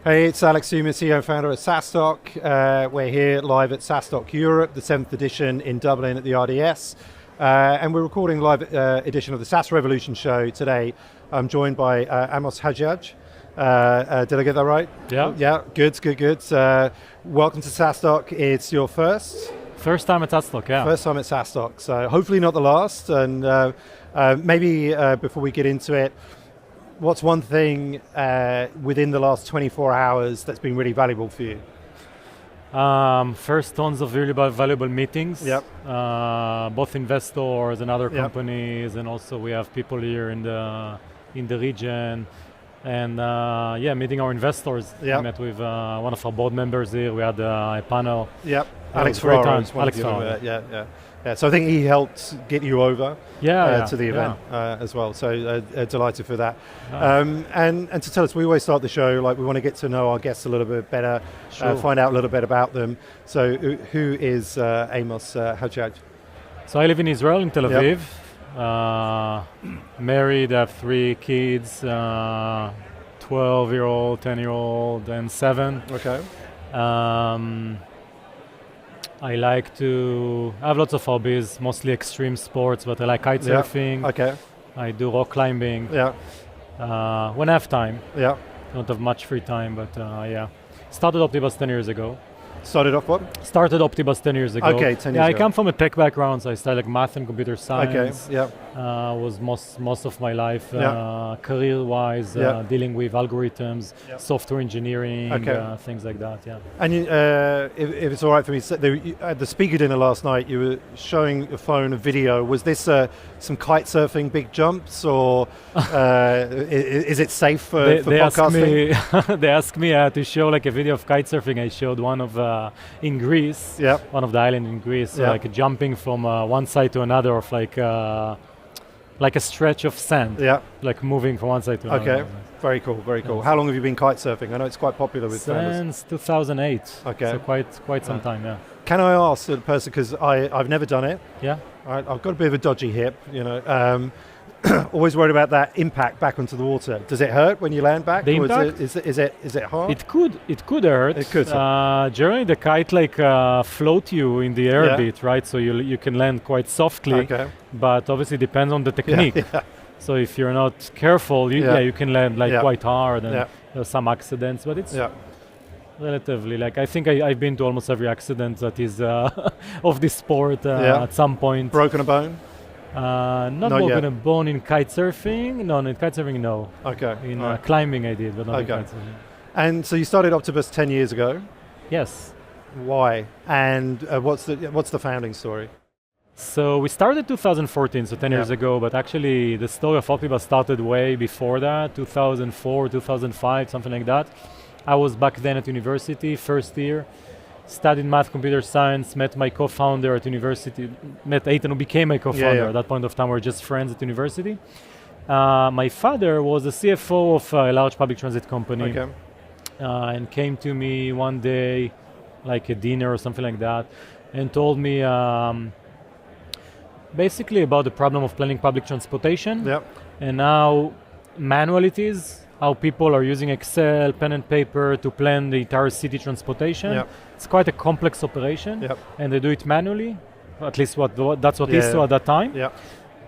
Hey, it's Alex Theuma, CEO and founder of SaaStock. We're here live at SaaStock Europe, the 7th edition in Dublin at the RDS. And we're recording live edition of the SaaS Revolution Show today. I'm joined by Amos Haggiag. Did I get that right? Yeah. Yeah, good. Welcome to SaaStock. It's your first? First time at SaaStock, yeah. First time at SaaStock, so hopefully not the last. And maybe before we get into it, what's one thing within the last 24 hours that's been really valuable for you? First, tons of really valuable meetings. Yep. Both investors and other companies, and also we have people here in the region. And meeting our investors. Yep. We met with one of our board members here. We had a panel. Yep. Alex Theuma. Yeah. So I think he helped get you over to the event as well. So delighted for that. And to tell us, we always start the show like we want to get to know our guests a little bit better, find out a little bit about them. So who is Amos Haggiag? So I live in Israel, in Tel Aviv. Yep. Married, I have 3 kids, 12-year-old, 10-year-old, and 7. Okay. I like to have lots of hobbies, mostly extreme sports, but I like kite surfing. Okay. I do rock climbing. Yeah. When I have time. Yeah. Don't have much free time, but Started Optibus 10 years ago. Started off what? Started Optibus 10 years ago. Okay, 10 years ago. I come from a tech background, so I studied like math and computer science. Okay, yeah. Was most of my life career-wise, dealing with algorithms, software engineering, things like that, And if it's all right for me, at the speaker dinner last night, you were showing a phone, a video. Was this some kite surfing big jumps, or is it safe for podcasting? They asked me to show like a video of kite surfing. I showed one of in Greece, one of the islands in Greece, like jumping from one side to another of like a stretch of sand, like moving from one side to another. Okay, very cool. Yes. How long have you been kite surfing? I know it's quite popular with Since 2008. Okay, so quite some time. Yeah. Can I ask the person, because I've never done it. Yeah. I've got a bit of a dodgy hip, always worried about that impact back onto the water. Does it hurt when you land back? The impact? Is it hard? It could hurt. It could. Generally, the kite float you in the air a bit, right? So you can land quite softly. Okay. But obviously, it depends on the technique. Yeah. So if you're not careful, you can land quite hard, and there's some accidents. But it's relatively I think I've been to almost every accident that is of this sport at some point. Broken a bone? Not broken a bone in kite surfing. No, in kite surfing, no. Okay. In climbing, I did, but not in kite surfing. And so you started Optibus 10 years ago. Yes. Why? And what's the founding story? So we started 2014, so 10 years ago. But actually, the story of Optibus started way before that, 2004, 2005, something like that. I was back then at university, first year. Studied math, computer science, met my co-founder at university, met Eitan, who became my co-founder. At that point of time, we were just friends at university. My father was the CFO of a large public transit company, and came to me one day, like a dinner or something like that, and told me basically about the problem of planning public transportation, and how manual it is, how people are using Excel, pen and paper to plan the entire city transportation. It's quite a complex operation, and they do it manually. At least that's what he saw at that time.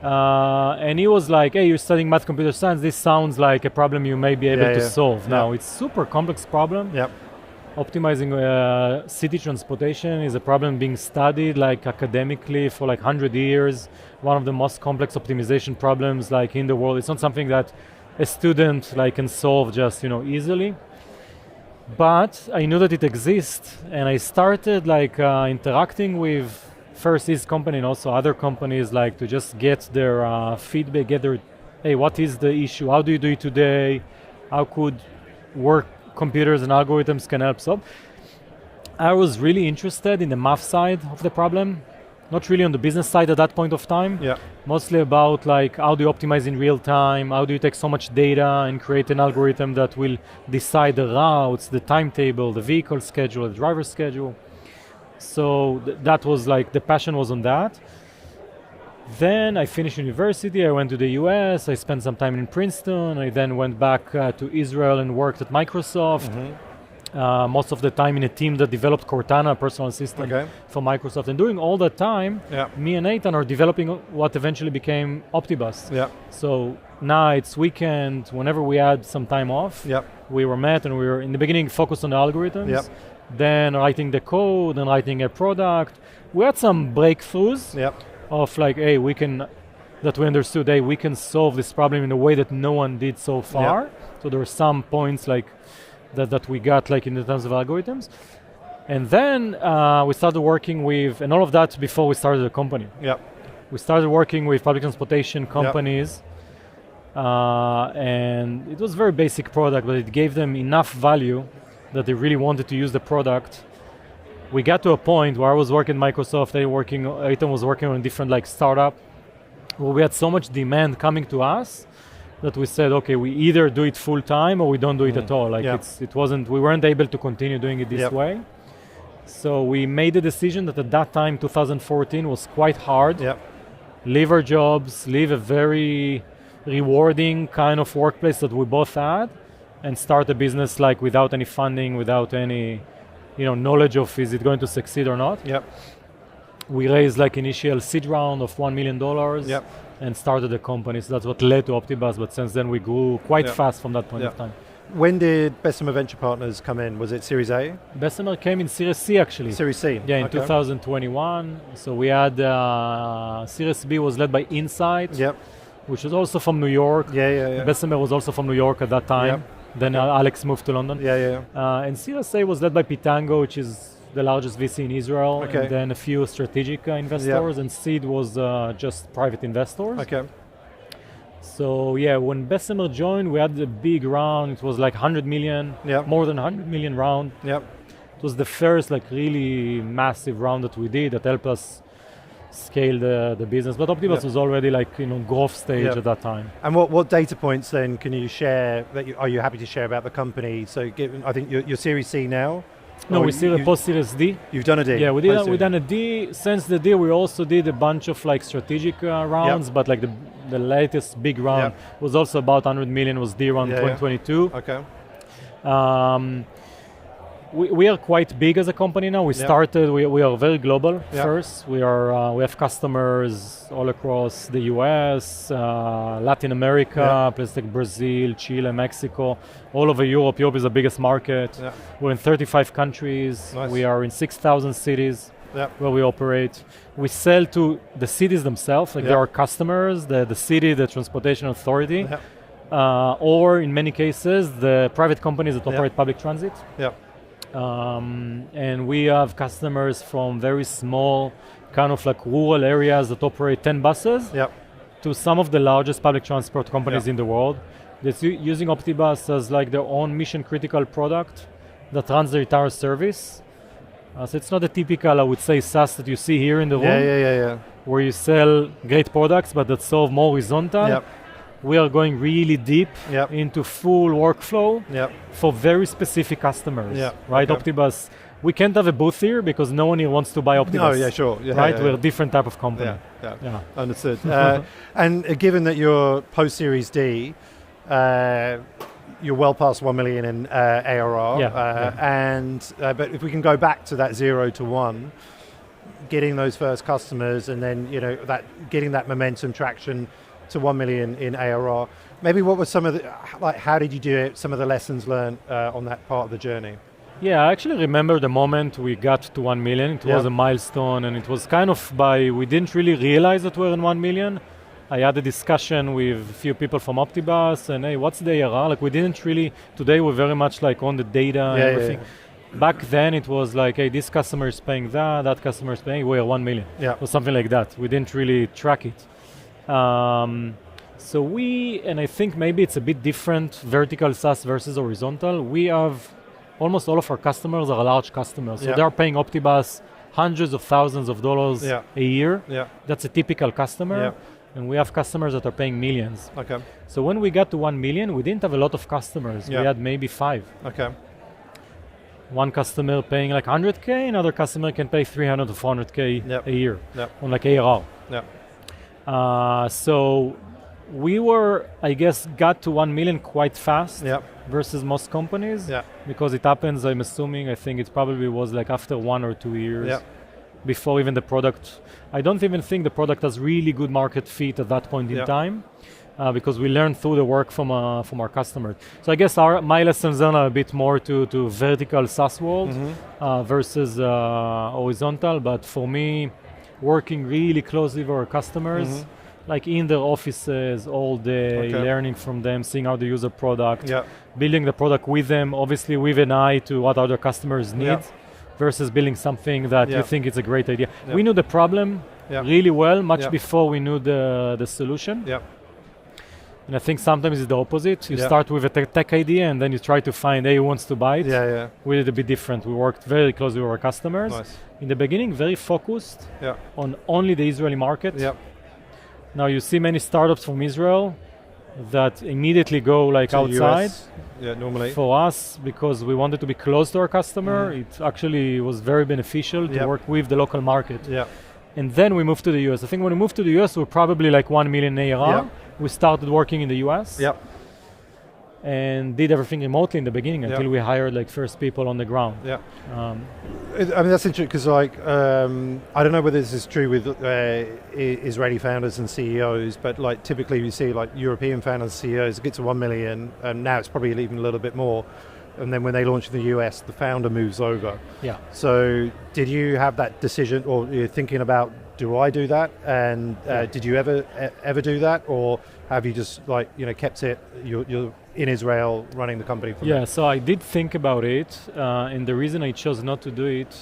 And he was like, hey, you're studying math, computer science, this sounds like a problem you may be able to solve. Now, it's super complex problem. Optimizing city transportation is a problem being studied academically for 100 years. One of the most complex optimization problems in the world. It's not something that a student can solve just easily, but I knew that it exists, and I started interacting with first his company and also other companies to just get their feedback, get their, hey, what is the issue? How do you do it today? How could work computers and algorithms can help solve? I was really interested in the math side of the problem. Not really on the business side at that point of time. Mostly about how do you optimize in real time, how do you take so much data and create an algorithm that will decide the routes, the timetable, the vehicle schedule, the driver schedule. So that was the passion was on that. Then I finished university, I went to the US, I spent some time in Princeton, I then went back to Israel and worked at Microsoft. most of the time in a team that developed Cortana, a personal assistant for Microsoft. And during all that time, me and Nathan are developing what eventually became Optibus. So nights, weekends, whenever we had some time off, we were met and we were in the beginning focused on the algorithms, then writing the code and writing a product. We had some breakthroughs of like, hey, we understood, hey, we can solve this problem in a way that no one did so far. So there were some points like that we got like in the terms of algorithms. And then we started working with, and all of that before we started the company. We started working with public transportation companies, and it was a very basic product, but it gave them enough value that they really wanted to use the product. We got to a point where I was working at Microsoft, Aiton was working on a different like startup, where we had so much demand coming to us that we said, okay, we either do it full time or we don't do it at all. Like we weren't able to continue doing it this way. So we made the decision that at that time, 2014, was quite hard. Leave our jobs, leave a very rewarding kind of workplace that we both had, and start a business like without any funding, without any knowledge of is it going to succeed or not. We raised like initial seed round of $1 million. And started the company. So that's what led to Optibus, but since then we grew quite fast from that point of time. When did Bessemer Venture Partners come in? Was it Series A? Bessemer came in Series C actually. Series C? Yeah, in 2021. So we had, Series B was led by Insight, which was also from New York. Bessemer was also from New York at that time. Then Alex moved to London. And Series A was led by Pitango, which is the largest VC in Israel, and then a few strategic investors, and seed was just private investors. So when Bessemer joined, we had a big round. It was like 100 million, more than 100 million round. It was the first like really massive round that we did that helped us scale the business. But Optibus was already like growth stage at that time. And what data points then can you share are you happy to share about the company? So I think you're Series C now. No, we still post Series D. You've done a D? Yeah, we've done a D. Since the D, we also did a bunch of like strategic rounds, but like the latest big round was also about 100 million, was D round 2022. We are quite big as a company now. We started, we are very global first. We have customers all across the US, Latin America, places like Brazil, Chile, Mexico, all over Europe. Europe is the biggest market. We're in 35 countries. We are in 6,000 cities where we operate. We sell to the cities themselves, like there are customers, the city, the transportation authority, or in many cases, the private companies that operate public transit. And we have customers from very small, kind of like rural areas that operate 10 buses to some of the largest public transport companies in the world. That's using Optibus as like their own mission critical product that runs their entire service. So it's not a typical, I would say, SaaS that you see here in the room, where you sell great products but that solve more horizontal. We are going really deep into full workflow for very specific customers, right? Optibus, we can't have a booth here because no one here wants to buy Optibus. Right? We're a different type of company. Understood. And given that you're post-Series D, you're well past 1 million in ARR, but if we can go back to that 0 to 1, getting those first customers and then getting that momentum traction to 1 million in ARR. Maybe what were some of how did you do it, some of the lessons learned on that part of the journey? Yeah, I actually remember the moment we got to 1 million. It was a milestone, and it was kind of we didn't really realize that we're in 1 million. I had a discussion with a few people from Optibus, and hey, what's the ARR? Like we didn't really, today we're very much like on the data and everything. Back then it was like, hey, this customer is paying that customer is paying, we're 1 million. Or something like that. We didn't really track it. So and I think maybe it's a bit different, vertical SaaS versus horizontal. We have almost all of our customers are large customers. So they're paying Optibus hundreds of thousands of dollars a year. That's a typical customer. And we have customers that are paying millions. So when we got to 1 million, we didn't have a lot of customers. We had maybe 5. One customer paying like 100K, another customer can pay 300 to 400K a year on like ARR. So we were, I guess, got to 1 million quite fast versus most companies because it happens, I'm assuming, I think it probably was like after 1 or 2 years before even the product. I don't even think the product has really good market fit at that point in time because we learned through the work from our customers. So I guess my lessons are a bit more to vertical SaaS world versus horizontal, but for me, working really closely with our customers, like in their offices all day, learning from them, seeing how they use the product, building the product with them, obviously with an eye to what other customers need, versus building something that you think is a great idea. We knew the problem really well, much before we knew the solution. And I think sometimes it's the opposite. You start with a tech idea and then you try to find who wants to buy it. We did a bit different. We worked very closely with our customers. In the beginning, very focused on only the Israeli market. Now you see many startups from Israel that immediately go like outside. Normally. For us, because we wanted to be close to our customer, it actually was very beneficial to work with the local market. And then we moved to the US. I think when we moved to the US, we were probably like 1 million ARR. We started working in the US and did everything remotely in the beginning until we hired like first people on the ground. I mean, that's interesting because like, I don't know whether this is true with Israeli founders and CEOs, but like typically we see like European founders and CEOs get to 1 million and now it's probably even a little bit more. And then when they launch in the US, the founder moves over. So did you have that decision or you're thinking about, do I do that? And did you ever do that? Or have you just like, kept it, you're in Israel running the company from there? So I did think about it. And the reason I chose not to do it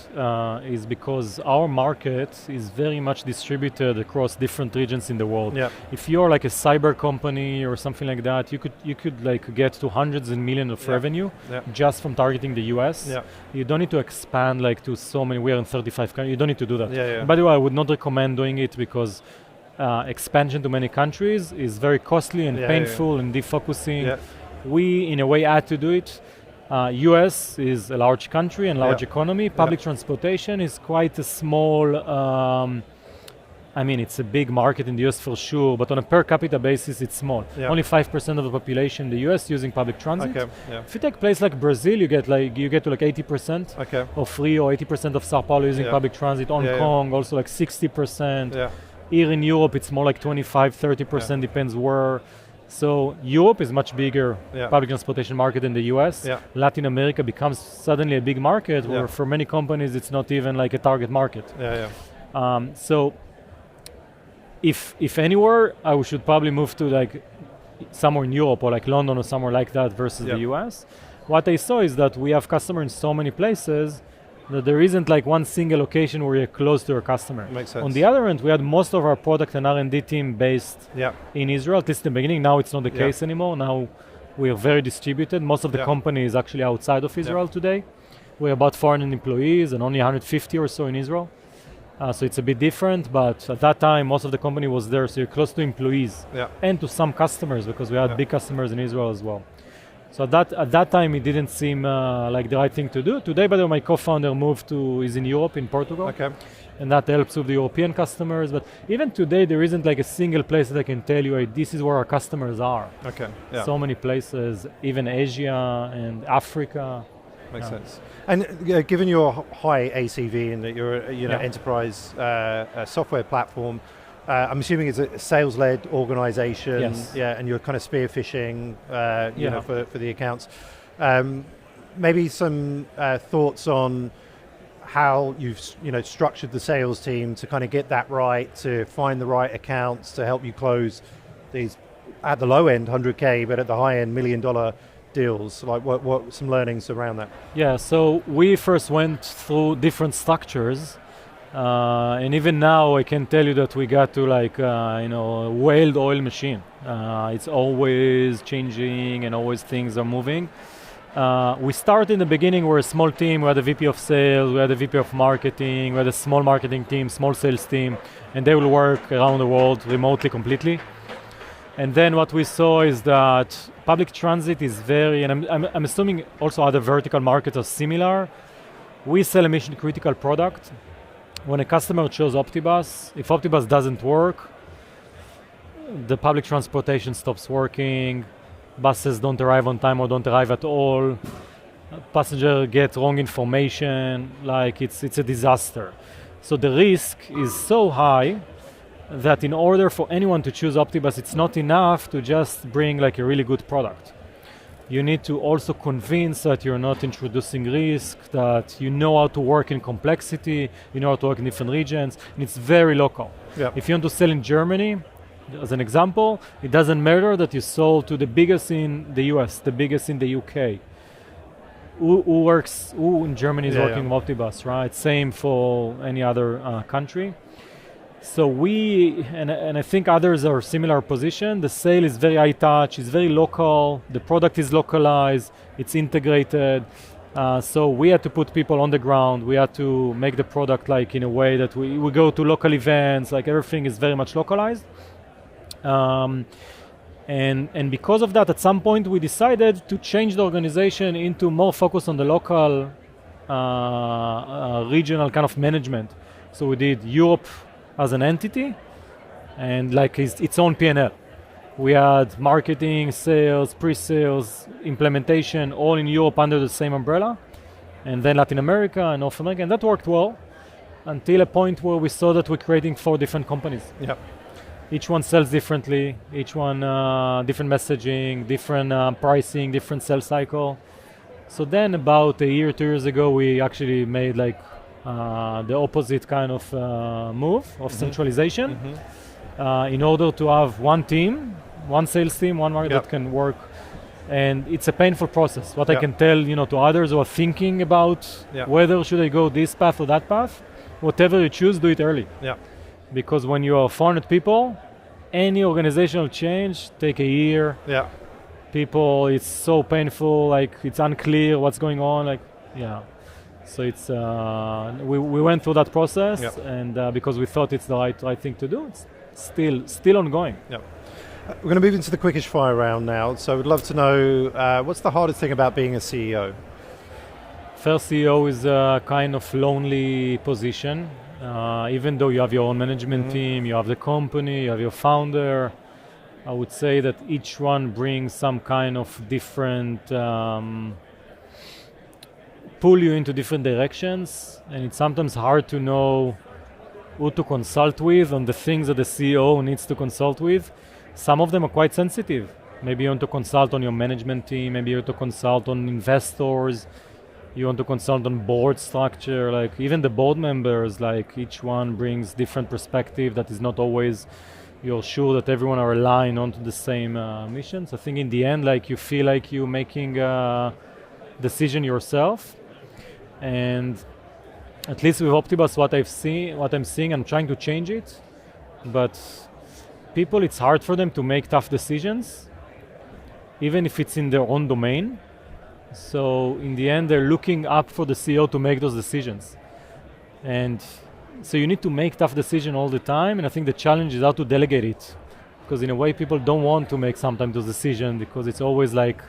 is because our market is very much distributed across different regions in the world. If you're like a cyber company or something like that, you could like get to hundreds and millions of revenue just from targeting the US. You don't need to expand like to so many, we're in 35 countries, you don't need to do that. By the way, I would not recommend doing it because expansion to many countries is very costly and painful and defocusing. We, in a way, had to do it. US is a large country and large economy. Public transportation is quite a small, I mean, it's a big market in the US for sure, but on a per capita basis, it's small. Only 5% of the population in the US using public transit. If you take a place like Brazil, you get to like 80% of free or 80% of Sao Paulo using public transit. Hong Kong, also like 60%. Here in Europe, it's more like 25-30%, depends where. So Europe is much bigger public transportation market than the US. Latin America becomes suddenly a big market where for many companies, it's not even like a target market. So if anywhere, I should probably move to like somewhere in Europe or like London or somewhere like that versus the US. What I saw is that we have customers in so many places that there isn't like one single location where you're close to your customer. Makes sense. On the other end, we had most of our product and R&D team based in Israel, at least in the beginning. Now it's not the case anymore. Now we are very distributed. Most of the company is actually outside of Israel today. We're about 400 employees and only 150 or so in Israel. So it's a bit different, but at that time, most of the company was there. So you're close to employees and to some customers because we had big customers in Israel as well. So at that time, it didn't seem like the right thing to do. Today, by the way, my co-founder is in Europe, in Portugal. And that helps with the European customers. But even today, there isn't like a single place that I can tell you, hey, this is where our customers are. So many places, even Asia and Africa. Makes sense. And given your high ACV and that you're enterprise software platform, I'm assuming it's a sales-led organization, and you're kind of spearfishing, for the accounts. Maybe some thoughts on how you've structured the sales team to kind of get that right, to find the right accounts to help you close these at the low end 100K, but at the high end $1 million deals. Like what some learnings around that? So we first went through different structures. And even now, I can tell you that we got to like, a whaled oil machine. It's always changing and always things are moving. We started in the beginning, we're a small team. We had a VP of sales, we had a VP of marketing, we had a small marketing team, small sales team, and they will work around the world remotely completely. And then what we saw is that public transit is and I'm assuming also other vertical markets are similar. We sell a mission critical product. When a customer chose Optibus, if Optibus doesn't work, the public transportation stops working, buses don't arrive on time or don't arrive at all, passenger get wrong information, like it's a disaster. So the risk is so high that in order for anyone to choose Optibus, it's not enough to just bring like a really good product. You need to also convince that you're not introducing risk, that you know how to work in complexity, you know how to work in different regions, and it's very local. Yep. If you want to sell in Germany, as an example, it doesn't matter that you sold to the biggest in the US, the biggest in the UK. Who in Germany is working with Optibus, right? Same for any other country. So we, and I think others are similar position, the sale is very high touch, it's very local, the product is localized, it's integrated. So we had to put people on the ground, we had to make the product like in a way that we go to local events, like everything is very much localized. And because of that, at some point we decided to change the organization into more focus on the local regional kind of management. So we did Europe as an entity and like its own P&L. We had marketing, sales, pre-sales, implementation, all in Europe under the same umbrella, and then Latin America and North America, and that worked well until a point where we saw that we're creating 4 different companies. Yep. Each one sells differently, each one different messaging, different pricing, different sales cycle. So then about a year, 2 years ago, we actually made like the opposite kind of move of centralization in order to have one team, one sales team, one market that can work. And it's a painful process. What I can tell to others who are thinking about whether should I go this path or that path, whatever you choose, do it early. Because when you are 400 people, any organizational change take a year. People, it's so painful, like it's unclear what's going on, So it's we went through that process, and because we thought it's the right thing to do, it's still ongoing. We're going to move into the quickish fire round now. So we'd love to know what's the hardest thing about being a CEO? First, CEO is a kind of lonely position. Even though you have your own management team, you have the company, you have your founder, I would say that each one brings some kind of different, pull you into different directions, and it's sometimes hard to know who to consult with on the things that the CEO needs to consult with. Some of them are quite sensitive. Maybe you want to consult on your management team, maybe you want to consult on investors, you want to consult on board structure, like even the board members, like each one brings different perspective that is not always, you're sure that everyone are aligned onto the same missions. I think in the end, like you feel like you're making a decision yourself. And at least with Optibus, what I'm seeing, I'm trying to change it. But people, it's hard for them to make tough decisions, even if it's in their own domain. So in the end, they're looking up for the CEO to make those decisions. And so you need to make tough decisions all the time, and I think the challenge is how to delegate it. Because in a way, people don't want to make sometimes those decisions because it's always like,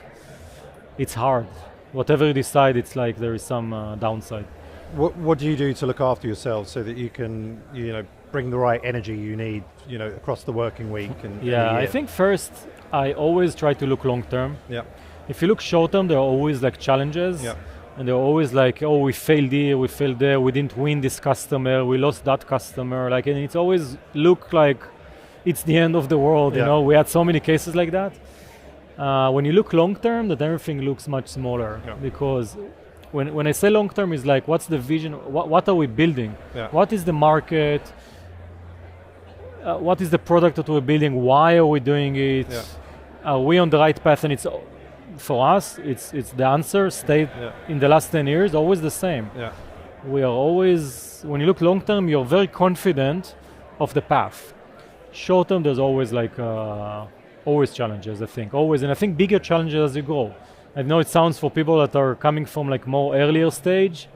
it's hard. Whatever you decide, it's like there is some downside. What do you do to look after yourself so that you can, bring the right energy you need, across the working week? I think first, I always try to look long term. If you look short term, there are always like challenges, and they're always like, oh, we failed here, we failed there, we didn't win this customer, we lost that customer, and it's always look like it's the end of the world. We had so many cases like that. When you look long term, that everything looks much smaller, because when I say long term, is like, what's the vision? What are we building? What is the market? What is the product that we're building? Why are we doing it? Are we on the right path? And it's, for us, it's the answer stayed in the last 10 years, always the same. We are always, when you look long term, you're very confident of the path. Short term, there's always always challenges, I think, always. And I think bigger challenges as you grow. I know it sounds for people that are coming from more earlier stage,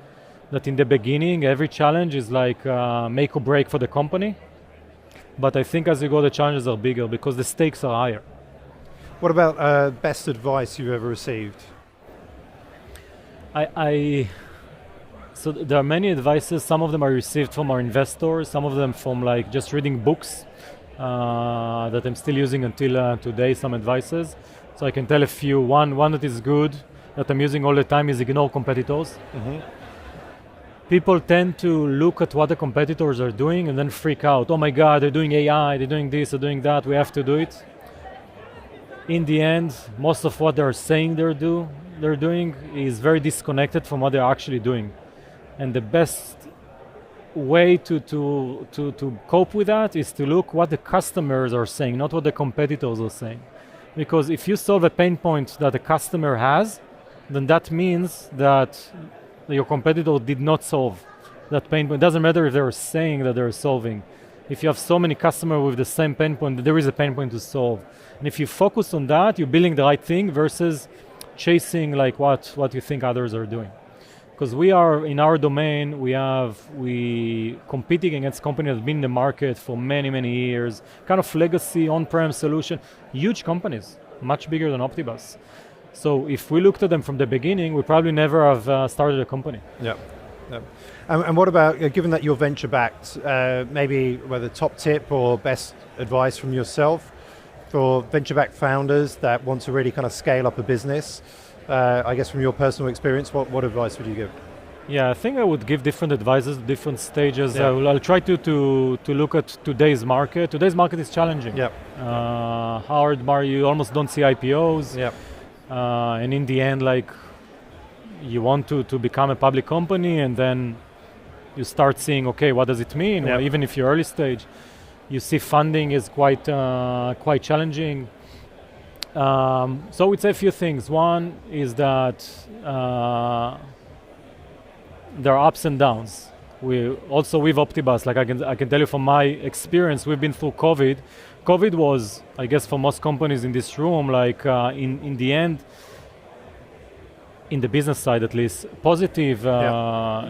that in the beginning, every challenge is make or break for the company. But I think as you go, the challenges are bigger because the stakes are higher. What about best advice you've ever received? So there are many advices. Some of them I received from our investors, some of them from just reading books. that I'm still using until today, some advices. So I can tell a few. One that is good, that I'm using all the time, is ignore competitors. Mm-hmm. People tend to look at what the competitors are doing and then freak out. Oh my God, they're doing AI, they're doing this, they're doing that, we have to do it. In the end, most of what they're saying they're doing is very disconnected from what they're actually doing. And the best way to cope with that is to look what the customers are saying, not what the competitors are saying. Because if you solve a pain point that the customer has, then that means that your competitor did not solve that pain point. It doesn't matter if they're saying that they're solving. If you have so many customers with the same pain point, there is a pain point to solve. And if you focus on that, you're building the right thing versus chasing like what you think others are doing. Because we are, in our domain, we competing against companies that have been in the market for many, many years, kind of legacy, on-prem solution, huge companies, much bigger than Optibus. So if we looked at them from the beginning, we probably never have started a company. Yeah. And what about, given that you're venture-backed, maybe whether top tip or best advice from yourself for venture-backed founders that want to really kind of scale up a business? I guess from your personal experience, what advice would you give? Yeah, I think I would give different advices, different stages. Yeah. I'll try to look at today's market. Today's market is challenging. Yeah. Hard, you almost don't see IPOs. Yeah. And in the end, like, you want to become a public company, and then you start seeing, okay, what does it mean? Yeah. Or even if you're early stage, you see funding is quite challenging. So we'd say a few things. One is that there are ups and downs. We also with Optibus, like I can tell you from my experience, we've been through COVID. COVID was, I guess, for most companies in this room, like in the end, in the business side at least, positive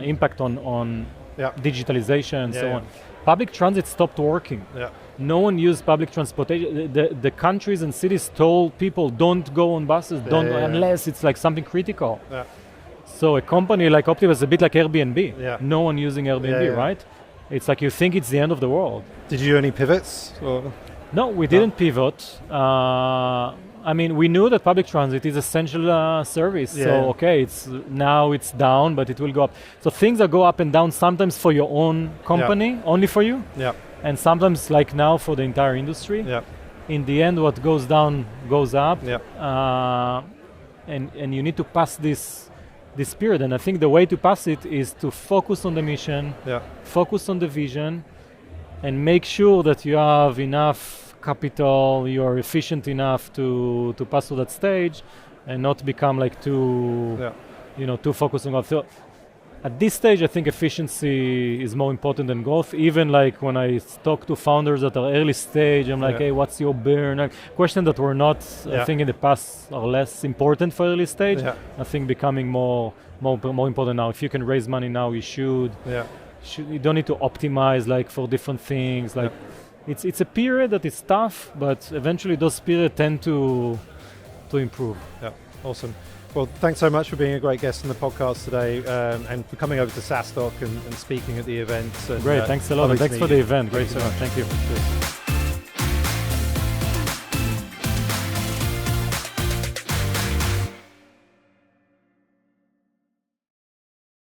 impact on digitalization and so on. Public transit stopped working. Yeah. No one used public transportation. The countries and cities told people don't go on buses, unless it's like something critical. Yeah. So a company like Optibus is a bit like Airbnb. Yeah. No one using Airbnb, right? It's like you think it's the end of the world. Did you do any pivots? Or? No, we didn't pivot. I mean, we knew that public transit is essential service. Yeah. So, okay, now it's down, but it will go up. So things that go up and down sometimes for your own company, only for you. Yeah. And sometimes, like now, for the entire industry. Yeah. In the end, what goes down goes up. Yeah. And you need to pass this period. And I think the way to pass it is to focus on the mission, focus on the vision, and make sure that you have enough capital, you're efficient enough to pass through that stage, and not become like too focused on growth. So at this stage, I think efficiency is more important than growth. Even like when I talk to founders that are early stage, I'm like, hey, what's your burn? Like, questions that were not, I think in the past, are less important for early stage. Yeah. I think becoming more important now. If you can raise money now, you should. Yeah. You don't need to optimize like for different things. Like it's a period that is tough, but eventually those periods tend to improve. Yeah, awesome. Well, thanks so much for being a great guest on the podcast today, and for coming over to SaaStock and speaking at the event. Great, thanks a lot, and thanks for the event. Great so much. Thank you.